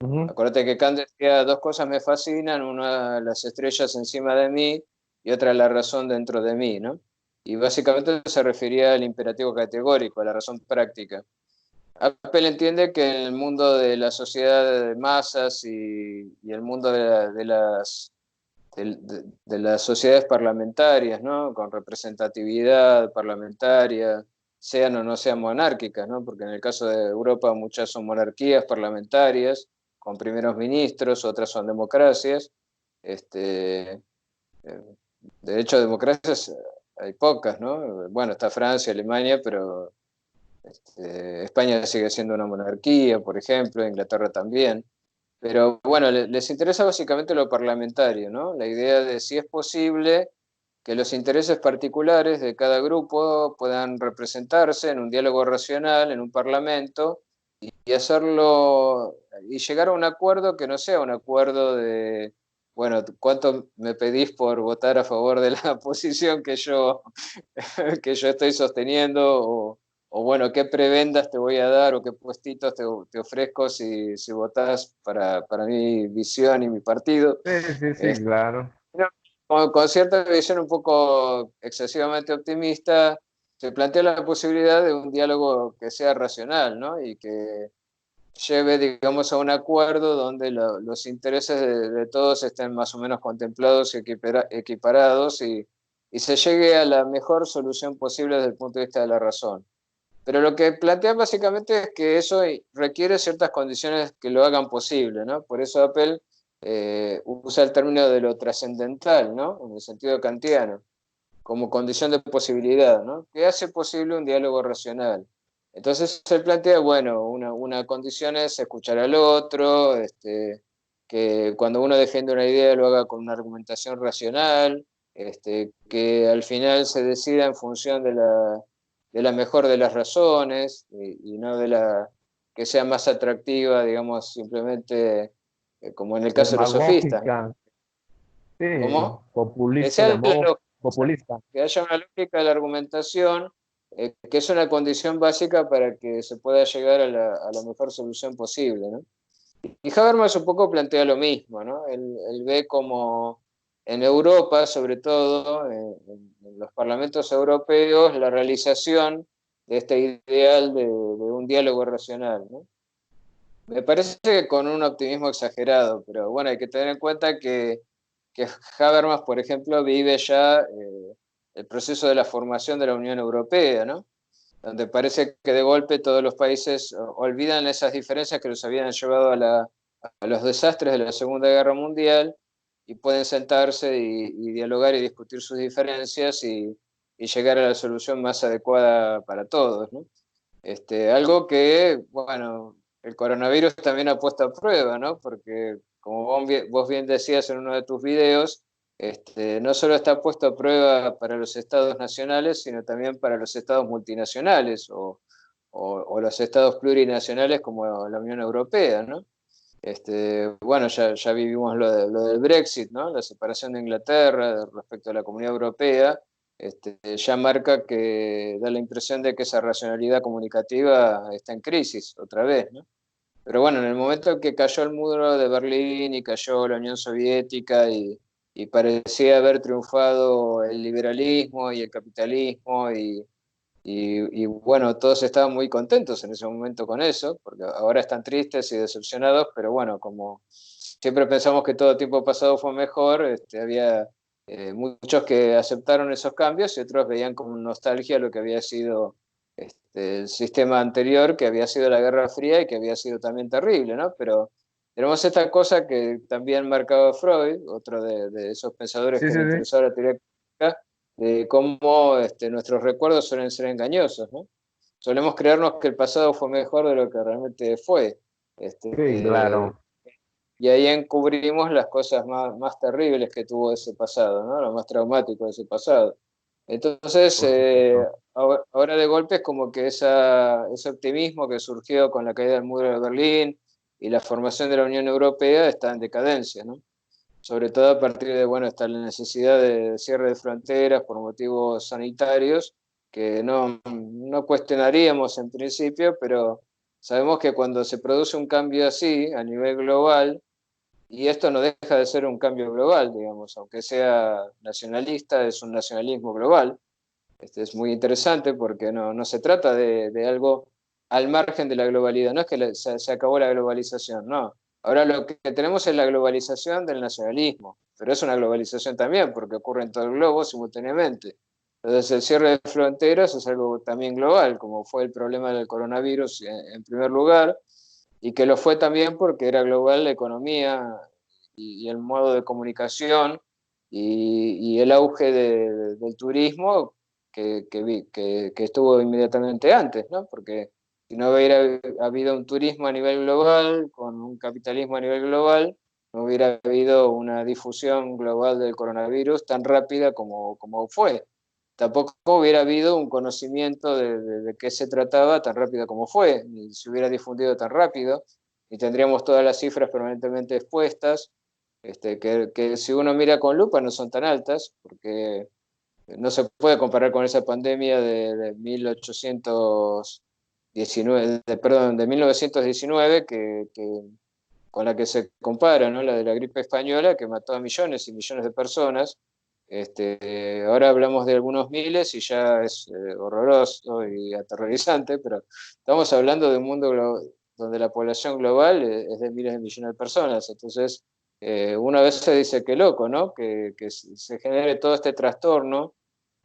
Ujú. Acuérdate que Kant decía, dos cosas me fascinan, una las estrellas encima de mí y otra la razón dentro de mí, ¿no? Y básicamente se refería al imperativo categórico, a la razón práctica. Apple entiende que en el mundo de la sociedad de masas y el mundo de las sociedades parlamentarias, ¿no? Con representatividad parlamentaria, sean o no sean monárquicas, ¿no? Porque en el caso de Europa muchas son monarquías parlamentarias, con primeros ministros, otras son democracias. Este, de hecho, democracias hay pocas, ¿no? Bueno, está Francia, Alemania, pero España sigue siendo una monarquía, por ejemplo, Inglaterra también. Pero bueno, les interesa básicamente lo parlamentario, ¿no? La idea de si es posible que los intereses particulares de cada grupo puedan representarse en un diálogo racional, en un parlamento, y hacerlo y llegar a un acuerdo que no sea un acuerdo de, bueno, ¿cuánto me pedís por votar a favor de la posición que yo estoy sosteniendo? O bueno, ¿qué prebendas te voy a dar o qué puestitos te ofrezco si votás para mi visión y mi partido? Sí, sí, sí, Este, claro. con cierta visión un poco excesivamente optimista, se plantea la posibilidad de un diálogo que sea racional, ¿no? Y que lleve, digamos, a un acuerdo donde los intereses de todos estén más o menos contemplados y equiparados y se llegue a la mejor solución posible desde el punto de vista de la razón. Pero lo que plantean básicamente es que eso requiere ciertas condiciones que lo hagan posible, ¿no? Por eso Apple usa el término de lo trascendental, ¿no? En el sentido kantiano, como condición de posibilidad, ¿no? Que hace posible un diálogo racional. Entonces él plantea, bueno, una condición es escuchar al otro, que cuando uno defiende una idea lo haga con una argumentación racional, que al final se decida en función de la mejor de las razones y no de la que sea más atractiva, digamos, simplemente como en el caso de los sofistas, ¿no? Demagógica, sí, ¿Cómo? Que populista, sea la lógica, populista. que haya una lógica de la argumentación, que es una condición básica para que se pueda llegar a la mejor solución posible, ¿no? Y Habermas un poco plantea lo mismo, ¿no? Él ve como en Europa, sobre todo, en los parlamentos europeos, la realización de este ideal de un diálogo racional, ¿no? Me parece que con un optimismo exagerado, pero bueno, hay que tener en cuenta que Habermas, por ejemplo, vive ya el proceso de la formación de la Unión Europea, ¿no? Donde parece que de golpe todos los países olvidan esas diferencias que los habían llevado a los desastres de la Segunda Guerra Mundial y pueden sentarse y dialogar y discutir sus diferencias y llegar a la solución más adecuada para todos, ¿no? Algo que, bueno, el coronavirus también ha puesto a prueba, ¿no? Porque, como vos bien decías en uno de tus videos, no solo está puesto a prueba para los estados nacionales, sino también para los estados multinacionales o los estados plurinacionales como la Unión Europea, ¿no? Bueno, ya vivimos lo del Brexit, ¿no? La separación de Inglaterra respecto a la Comunidad Europea, ya marca que da la impresión de que esa racionalidad comunicativa está en crisis otra vez, ¿no? Pero bueno, en el momento en que cayó el muro de Berlín y cayó la Unión Soviética y parecía haber triunfado el liberalismo y el capitalismo y bueno, todos estaban muy contentos en ese momento con eso, porque ahora están tristes y decepcionados, pero bueno, como siempre pensamos que todo tiempo pasado fue mejor, había muchos que aceptaron esos cambios y otros veían con nostalgia lo que había sido el sistema anterior, que había sido la Guerra Fría y que había sido también terrible, ¿no? Pero tenemos esta cosa que también marcaba Freud, otro de esos pensadores Sí, que sí, le sí. interesaba la teoría crítica, de cómo nuestros recuerdos suelen ser engañosos, ¿no? Solemos creernos que el pasado fue mejor de lo que realmente fue. Sí, Este, claro. y ahí encubrimos las cosas más terribles que tuvo ese pasado, ¿no? Lo más traumático de ese pasado. Entonces, Por supuesto. ahora de golpe es como que ese optimismo que surgió con la caída del muro de Berlín y la formación de la Unión Europea está en decadencia, ¿no? Sobre todo a partir de, bueno, está la necesidad de cierre de fronteras por motivos sanitarios, que no cuestionaríamos en principio, pero sabemos que cuando se produce un cambio así a nivel global, y esto no deja de ser un cambio global, digamos, aunque sea nacionalista, es un nacionalismo global. Es muy interesante porque no se trata de algo al margen de la globalidad, no es que se acabó la globalización, no. Ahora lo que tenemos es la globalización del nacionalismo, pero es una globalización también porque ocurre en todo el globo simultáneamente. Entonces el cierre de fronteras es algo también global, como fue el problema del coronavirus en primer lugar, y que lo fue también porque era global la economía y el modo de comunicación y el auge del turismo que estuvo inmediatamente antes, ¿no? Porque si no hubiera habido un turismo a nivel global, con un capitalismo a nivel global, no hubiera habido una difusión global del coronavirus tan rápida como fue. Tampoco hubiera habido un conocimiento de qué se trataba tan rápido como fue, ni se hubiera difundido tan rápido, y tendríamos todas las cifras permanentemente expuestas, que si uno mira con lupa no son tan altas, porque no se puede comparar con esa pandemia de 1819, perdón, de 1919, con la que se compara, ¿no? La de la gripe española, que mató a millones y millones de personas. Ahora hablamos de algunos miles y ya es horroroso y aterrorizante, pero estamos hablando de un mundo donde la población global es de miles de millones de personas. Entonces, una vez se dice que loco, ¿no? Que se genere todo este trastorno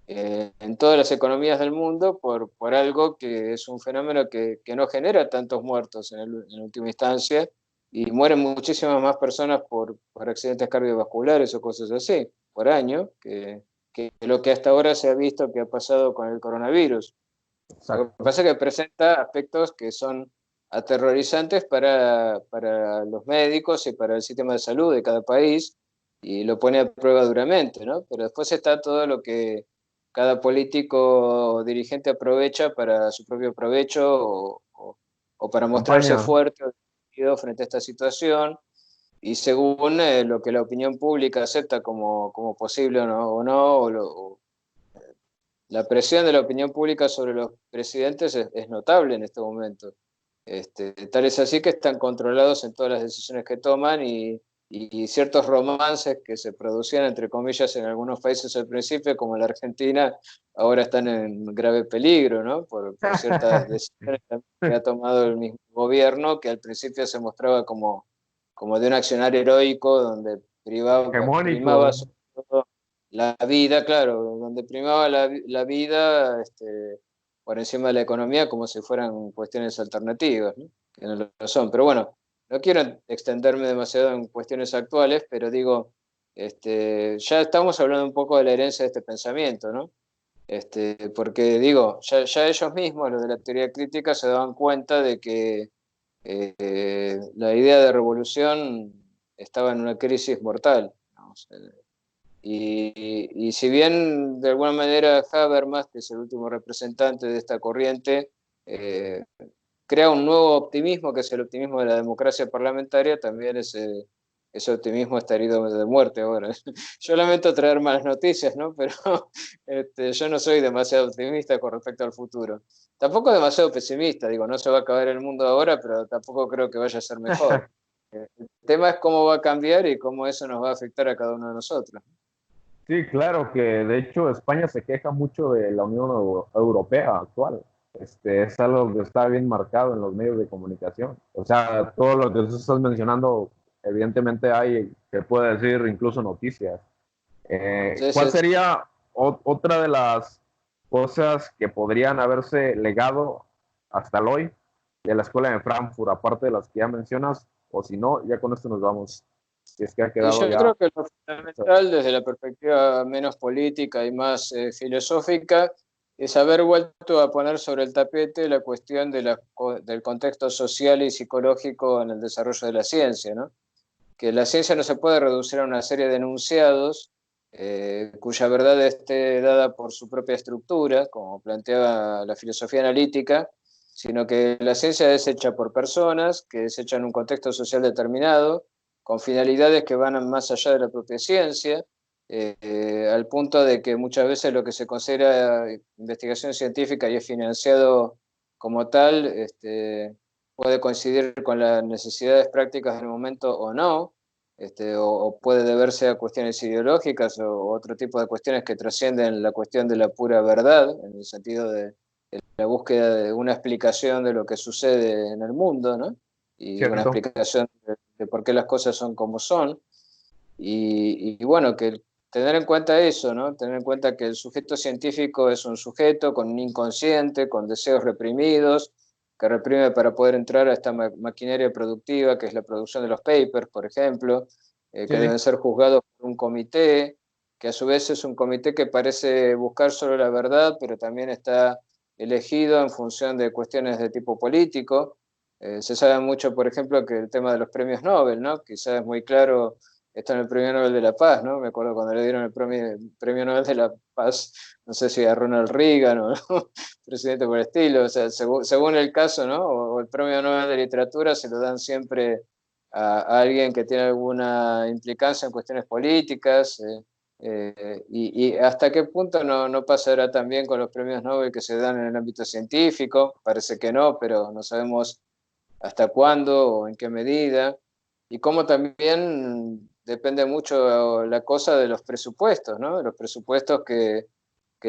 en todas las economías del mundo por algo que es un fenómeno que no genera tantos muertos en última instancia y mueren muchísimas más personas por accidentes cardiovasculares o cosas así por año que lo que hasta ahora se ha visto que ha pasado con el coronavirus. Lo que Exacto. pasa es que presenta aspectos que son aterrorizantes para los médicos y para el sistema de salud de cada país y lo pone a prueba duramente, ¿no? Pero después está todo cada político o dirigente aprovecha para su propio provecho o para mostrarse Campaña. fuerte o decidido frente a esta situación, y según lo que la opinión pública acepta como posible o la presión de la opinión pública sobre los presidentes es notable en este momento. Tal es así que están controlados en todas las decisiones que toman y ciertos romances que se producían, entre comillas, en algunos países al principio, como la Argentina, ahora están en grave peligro, ¿no? Por ciertas decisiones que ha tomado el mismo gobierno, que al principio se mostraba como de un accionar heroico, donde primaba Hegemónico. sobre todo la vida, claro, donde primaba la vida por encima de la economía, como si fueran cuestiones alternativas, ¿no? Que no lo son. Pero bueno, no quiero extenderme demasiado en cuestiones actuales, pero digo, ya estamos hablando un poco de la herencia de este pensamiento, ¿no? Porque digo, ya ellos mismos, los de la teoría crítica, se daban cuenta de que la idea de revolución estaba en una crisis mortal, ¿no? O sea, y si bien de alguna manera Habermas, que es el último representante de esta corriente, eh, crea un nuevo optimismo, que es el optimismo de la democracia parlamentaria, también ese optimismo está herido de muerte ahora. Yo lamento traer malas noticias, ¿no? Pero yo no soy demasiado optimista con respecto al futuro. Tampoco demasiado pesimista, digo, no se va a acabar el mundo ahora, pero tampoco creo que vaya a ser mejor. El tema es cómo va a cambiar y cómo eso nos va a afectar a cada uno de nosotros. Sí, claro que de hecho España se queja mucho de la Unión Europea actual. Es algo que está bien marcado en los medios de comunicación. O sea, todo lo que tú estás mencionando, evidentemente hay, que puede decir incluso noticias. Sí, ¿Cuál sí, sí. sería otra de las cosas que podrían haberse legado hasta el hoy de la escuela de Frankfurt, aparte de las que ya mencionas? O si no, ya con esto nos vamos. Si es que ha Y quedado yo ya. creo que lo fundamental, desde la perspectiva menos política y más filosófica, es haber vuelto a poner sobre el tapete la cuestión del contexto social y psicológico en el desarrollo de la ciencia, ¿no? Que la ciencia no se puede reducir a una serie de enunciados cuya verdad esté dada por su propia estructura, como planteaba la filosofía analítica, sino que la ciencia es hecha por personas, que es hecha en un contexto social determinado, con finalidades que van más allá de la propia ciencia, al punto de que muchas veces lo que se considera investigación científica y es financiado como tal, puede coincidir con las necesidades prácticas del momento o no, o puede deberse a cuestiones ideológicas o otro tipo de cuestiones que trascienden la cuestión de la pura verdad, en el sentido de la búsqueda de una explicación de lo que sucede en el mundo, ¿no? Y una ¿Cierto? explicación de por qué las cosas son como son. Y bueno, que tener en cuenta eso, ¿no? Tener en cuenta que el sujeto científico es un sujeto con un inconsciente, con deseos reprimidos, que reprime para poder entrar a esta maquinaria productiva, que es la producción de los papers, por ejemplo, que Sí, deben ser juzgados por un comité, que a su vez es un comité que parece buscar solo la verdad, pero también está elegido en función de cuestiones de tipo político. Se sabe mucho, por ejemplo, que el tema de los premios Nobel, ¿no? Quizás es muy claro esto en el Premio Nobel de la Paz, ¿no? Me acuerdo cuando le dieron el premio Nobel de la Paz, no sé si a Ronald Reagan o ¿no? Presidente por el estilo, o sea, según el caso, ¿no? O el Premio Nobel de Literatura se lo dan siempre a alguien que tiene alguna implicancia en cuestiones políticas, y hasta qué punto no pasará también con los premios Nobel que se dan en el ámbito científico, parece que no, pero no sabemos hasta cuándo o en qué medida, y cómo también depende mucho la cosa de los presupuestos, ¿no? De los presupuestos que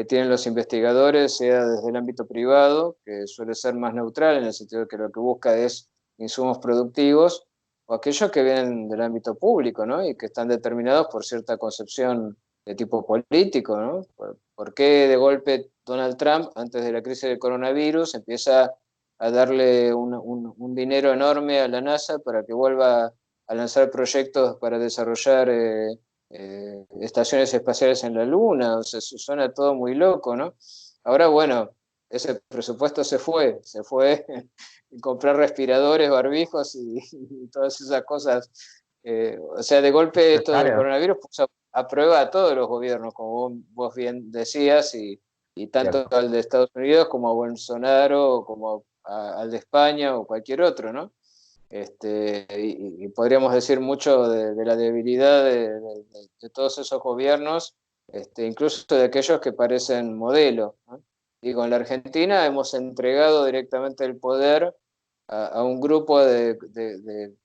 tienen los investigadores, sea desde el ámbito privado, que suele ser más neutral en el sentido de que lo que busca es insumos productivos, o aquellos que vienen del ámbito público, ¿no? Y que están determinados por cierta concepción de tipo político, ¿no? ¿Por qué de golpe Donald Trump, antes de la crisis del coronavirus, empieza a darle un dinero enorme a la NASA para que vuelva a lanzar proyectos para desarrollar estaciones espaciales en la Luna? O sea, suena todo muy loco, ¿no? Ahora, bueno, ese presupuesto se fue en comprar respiradores, barbijos y todas esas cosas O sea, de golpe esto del Necesarias. coronavirus puso a prueba a todos los gobiernos, como vos bien decías, y tanto Cierto. al de Estados Unidos como a Bolsonaro, como al de España o cualquier otro, ¿no? Y podríamos decir mucho de la debilidad de todos esos gobiernos, incluso de aquellos que parecen modelo, ¿no? Digo, en la Argentina hemos entregado directamente el poder a un grupo de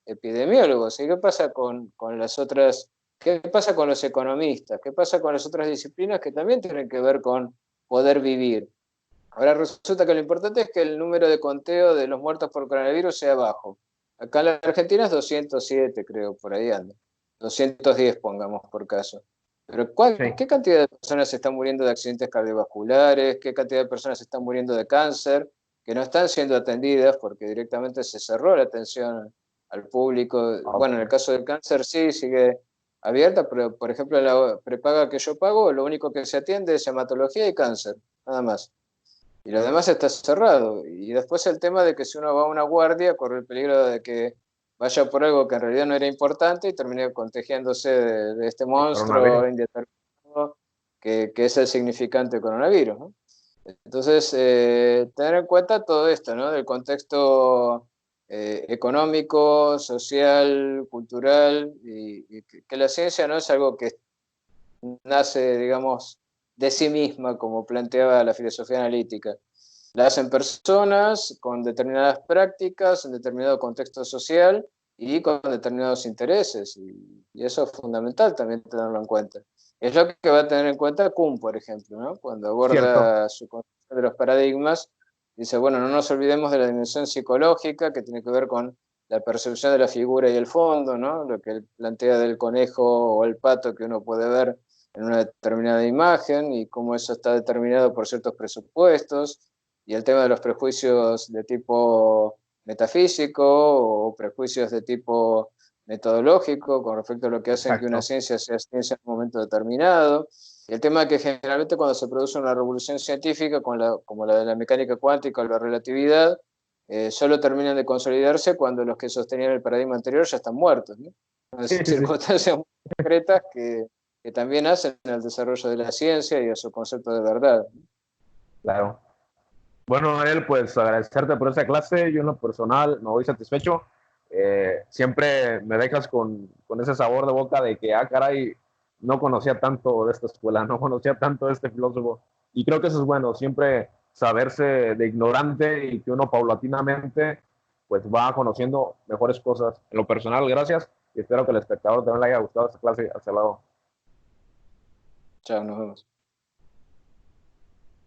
epidemiólogos. ¿Y qué pasa con las otras? ¿Qué pasa con los economistas? ¿Qué pasa con las otras disciplinas que también tienen que ver con poder vivir? Ahora resulta que lo importante es que el número de conteo de los muertos por coronavirus sea bajo. Acá en la Argentina es 207, creo, por ahí anda. 210, pongamos por caso. Pero Sí. ¿qué cantidad de personas se están muriendo de accidentes cardiovasculares? ¿Qué cantidad de personas se están muriendo de cáncer? Que no están siendo atendidas porque directamente se cerró la atención al público. Bueno, en el Ok. caso del cáncer sí, sigue abierta, pero por ejemplo en la prepaga que yo pago, lo único que se atiende es hematología y cáncer, nada más. Y lo demás está cerrado. Y después el tema de que si uno va a una guardia, corre el peligro de que vaya por algo que en realidad no era importante y termine contagiándose de este El monstruo coronavirus. indeterminado que es el significante del coronavirus, ¿no? Entonces, tener en cuenta todo esto, ¿no? Del contexto económico, social, cultural, y que la ciencia no es algo que nace, digamos, de sí misma, como planteaba la filosofía analítica. La hacen personas con determinadas prácticas, en determinado contexto social y con determinados intereses. Y eso es fundamental también tenerlo en cuenta. Es lo que va a tener en cuenta Kuhn, por ejemplo, ¿no? Cuando Cierto. aborda su concepto de los paradigmas, dice, bueno, no nos olvidemos de la dimensión psicológica que tiene que ver con la percepción de la figura y el fondo, ¿no? Lo que él plantea del conejo o el pato que uno puede ver en una determinada imagen y cómo eso está determinado por ciertos presupuestos, y el tema de los prejuicios de tipo metafísico o prejuicios de tipo metodológico con respecto a lo que hacen que una Exacto. ciencia sea ciencia en un momento determinado. Y el tema que generalmente cuando se produce una revolución científica como la de la mecánica cuántica o la relatividad, solo terminan de consolidarse cuando los que sostenían el paradigma anterior ya están muertos, ¿no? Sí, sí, sí. Circunstancias muy concretas que también hacen al desarrollo de la ciencia y a su concepto de verdad. Claro. Bueno, Ariel, pues agradecerte por esa clase. Yo en lo personal me voy satisfecho. Siempre me dejas con ese sabor de boca de que, caray, no conocía tanto de esta escuela, no conocía tanto de este filósofo. Y creo que eso es bueno, siempre saberse de ignorante y que uno paulatinamente pues va conociendo mejores cosas. En lo personal, gracias. Y espero que el espectador también le haya gustado esta clase. Hasta luego. Chao, nos vemos.